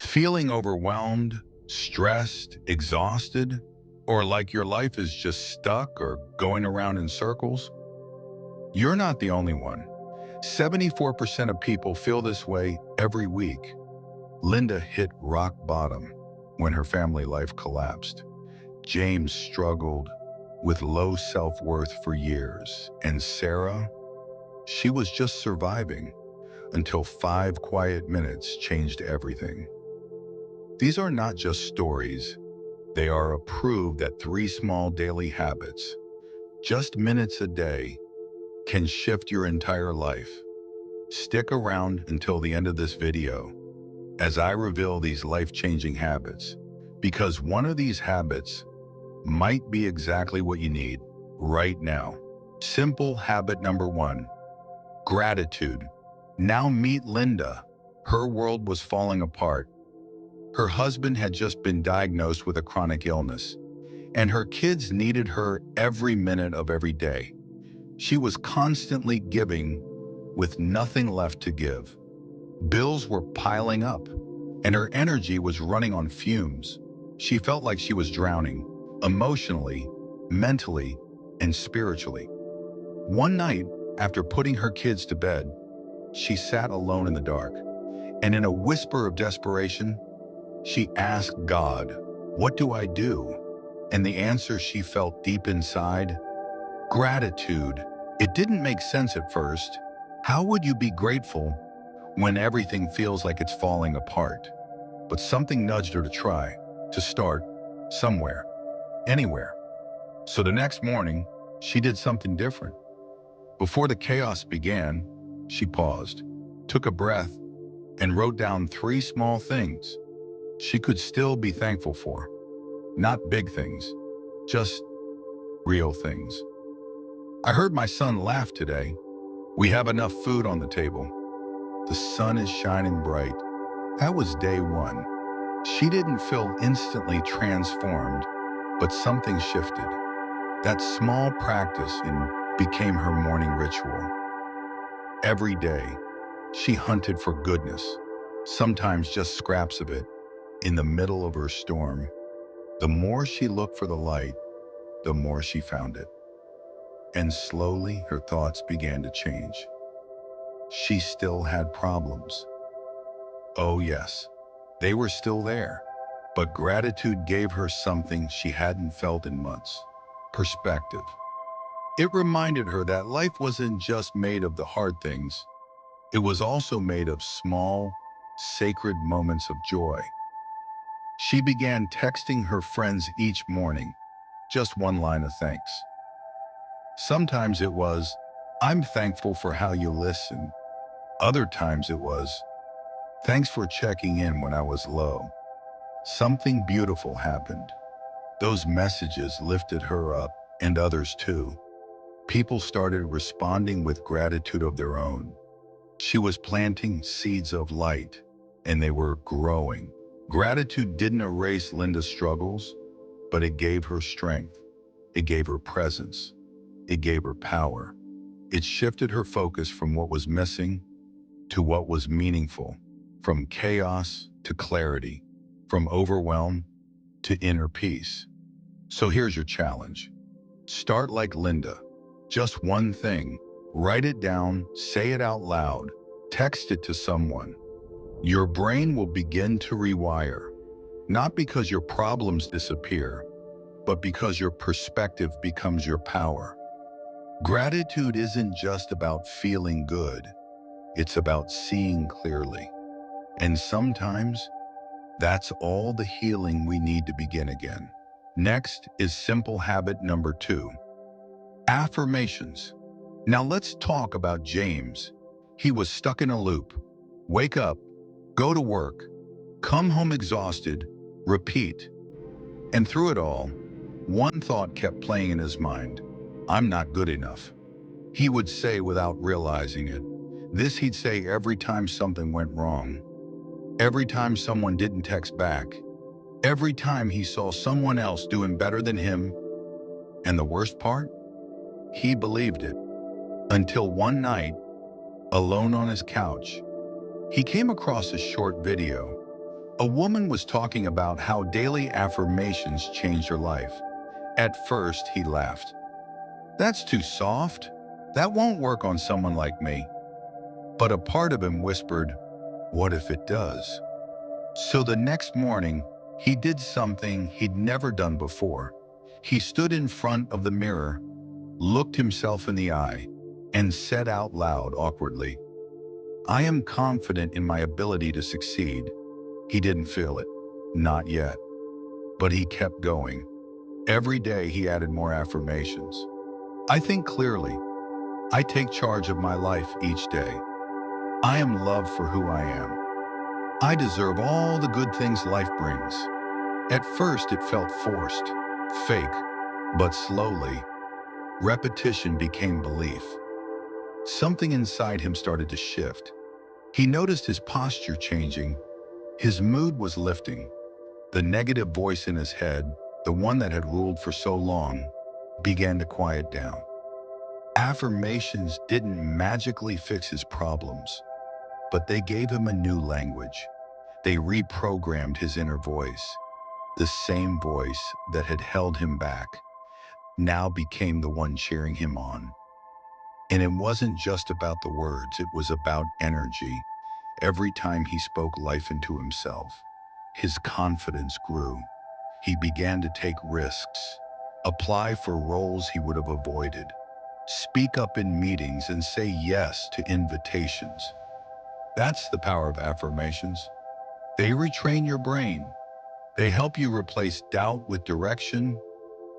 Feeling overwhelmed, stressed, exhausted, or like your life is just stuck or going around in circles? You're not the only one. 74% of people feel this way every week. Linda hit rock bottom when her family life collapsed. James struggled with low self-worth for years. And Sarah, she was just surviving until 5 quiet minutes changed everything. These are not just stories. They are a proof that 3 small daily habits, just minutes a day, can shift your entire life. Stick around until the end of this video as I reveal these life-changing habits, because one of these habits might be exactly what you need right now. Simple habit number 1, gratitude. Now meet Linda. Her world was falling apart. Her husband had just been diagnosed with a chronic illness, and her kids needed her every minute of every day. She was constantly giving with nothing left to give. Bills were piling up, and her energy was running on fumes. She felt like she was drowning, emotionally, mentally, and spiritually. One night, after putting her kids to bed, she sat alone in the dark, and in a whisper of desperation, she asked God, "What do I do?" And the answer she felt deep inside: gratitude. It didn't make sense at first. How would you be grateful when everything feels like it's falling apart? But something nudged her to try, to start somewhere, anywhere. So the next morning, she did something different. Before the chaos began, she paused, took a breath, and wrote down 3 small things she could still be thankful for. Not big things, just real things. I heard my son laugh today. We have enough food on the table. The sun is shining bright. That was day 1. She didn't feel instantly transformed, but something shifted. That small practice became her morning ritual. Every day, she hunted for goodness, sometimes just scraps of it, in the middle of her storm. The more she looked for the light, the more she found it. And slowly, her thoughts began to change. She still had problems. Oh yes, they were still there. But gratitude gave her something she hadn't felt in months: perspective. It reminded her that life wasn't just made of the hard things, it was also made of small, sacred moments of joy. She began texting her friends each morning, just one line of thanks. Sometimes it was, "I'm thankful for how you listen." Other times it was, "Thanks for checking in when I was low." Something beautiful happened. Those messages lifted her up, and others too. People started responding with gratitude of their own. She was planting seeds of light, and they were growing. Gratitude didn't erase Linda's struggles, but it gave her strength. It gave her presence. It gave her power. It shifted her focus from what was missing to what was meaningful, from chaos to clarity, from overwhelm to inner peace. So here's your challenge. Start like Linda. Just one thing. Write it down, say it out loud, text it to someone. Your brain will begin to rewire, not because your problems disappear, but because your perspective becomes your power. Gratitude isn't just about feeling good, it's about seeing clearly. And sometimes, that's all the healing we need to begin again. Next is simple habit number 2, affirmations. Now let's talk about James. He was stuck in a loop. Wake up, go to work, come home exhausted, repeat. And through it all, one thought kept playing in his mind: I'm not good enough. He would say without realizing it. This he'd say every time something went wrong, every time someone didn't text back, every time he saw someone else doing better than him. And the worst part? He believed it. Until one night, alone on his couch, he came across a short video. A woman was talking about how daily affirmations changed her life. At first, he laughed. That's too soft. That won't work on someone like me. But a part of him whispered, what if it does? So the next morning, he did something he'd never done before. He stood in front of the mirror, looked himself in the eye, and said out loud awkwardly, I am confident in my ability to succeed. He didn't feel it. Not yet. But he kept going. Every day he added more affirmations. I think clearly. I take charge of my life each day. I am loved for who I am. I deserve all the good things life brings. At first it felt forced, fake, but slowly, repetition became belief. Something inside him started to shift. He noticed his posture changing. His mood was lifting. The negative voice in his head, the one that had ruled for so long, began to quiet down. Affirmations didn't magically fix his problems, but they gave him a new language. They reprogrammed his inner voice. The same voice that had held him back now became the one cheering him on. And it wasn't just about the words, it was about energy. Every time he spoke life into himself, his confidence grew. He began to take risks, apply for roles he would have avoided, speak up in meetings and say yes to invitations. That's the power of affirmations. They retrain your brain. They help you replace doubt with direction,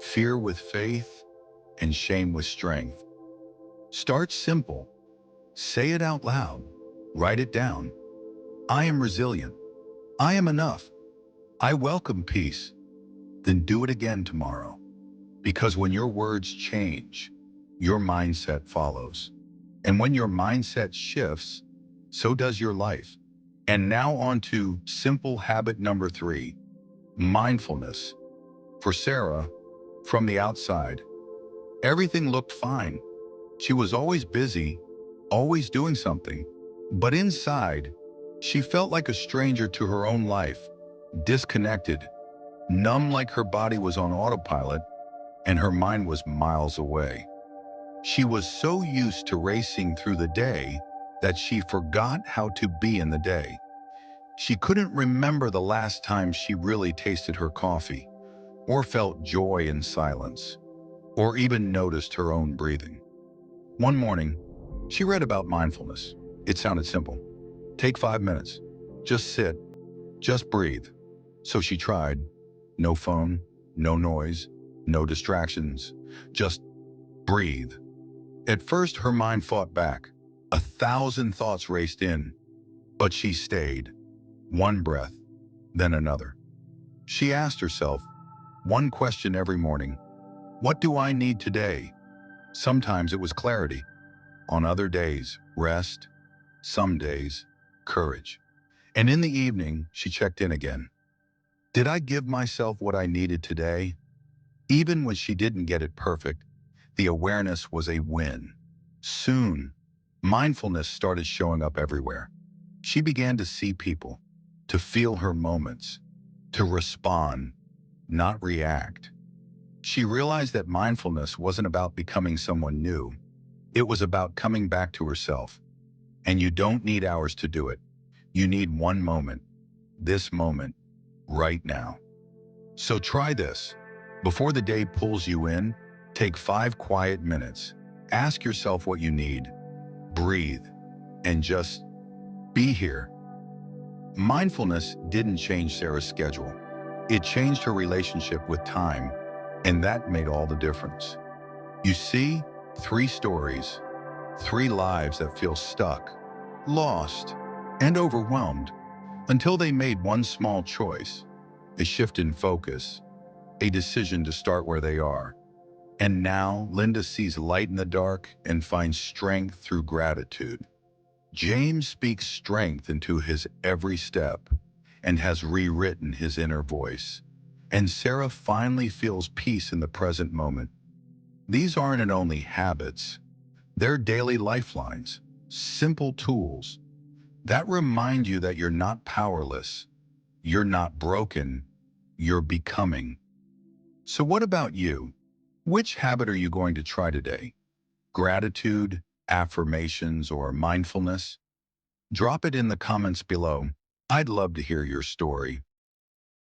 fear with faith, and shame with strength. Start simple. Say it out loud. Write it down. I am resilient. I am enough. I welcome peace. Then do it again tomorrow. Because when your words change, your mindset follows. And when your mindset shifts, so does your life. And now on to simple habit number 3, mindfulness. For Sarah, from the outside, everything looked fine. She was always busy, always doing something. But inside, she felt like a stranger to her own life, disconnected, numb, like her body was on autopilot and her mind was miles away. She was so used to racing through the day that she forgot how to be in the day. She couldn't remember the last time she really tasted her coffee, or felt joy in silence, or even noticed her own breathing. One morning, she read about mindfulness. It sounded simple. Take 5 minutes. Just sit. Just breathe. So she tried. No phone, no noise, no distractions. Just breathe. At first, her mind fought back. 1,000 thoughts raced in, but she stayed. One breath, then another. She asked herself one question every morning. What do I need today? Sometimes it was clarity. On other days, rest. Some days, courage. And in the evening, she checked in again. Did I give myself what I needed today? Even when she didn't get it perfect, the awareness was a win. Soon, mindfulness started showing up everywhere. She began to see people, to feel her moments, to respond, not react. She realized that mindfulness wasn't about becoming someone new. It was about coming back to herself. And you don't need hours to do it. You need one moment, this moment, right now. So try this. Before the day pulls you in, take 5 quiet minutes. Ask yourself what you need. Breathe and just be here. Mindfulness didn't change Sarah's schedule. It changed her relationship with time, and that made all the difference. You see, 3 stories, 3 lives that feel stuck, lost, and overwhelmed until they made one small choice, a shift in focus, a decision to start where they are. And now Linda sees light in the dark and finds strength through gratitude. James speaks strength into his every step and has rewritten his inner voice. And Sarah finally feels peace in the present moment. These aren't only habits, they're daily lifelines, simple tools that remind you that you're not powerless, You're not broken, you're becoming. So what about you? Which habit are you going to try today? Gratitude, affirmations, or mindfulness? Drop it in the comments below. I'd love to hear your story.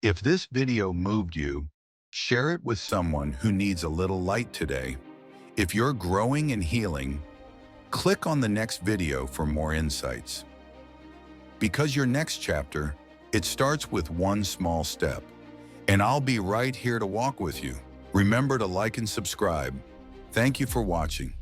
If this video moved you, share it with someone who needs a little light today. If you're growing and healing, click on the next video for more insights. Because your next chapter, it starts with one small step. And I'll be right here to walk with you. Remember to like and subscribe. Thank you for watching.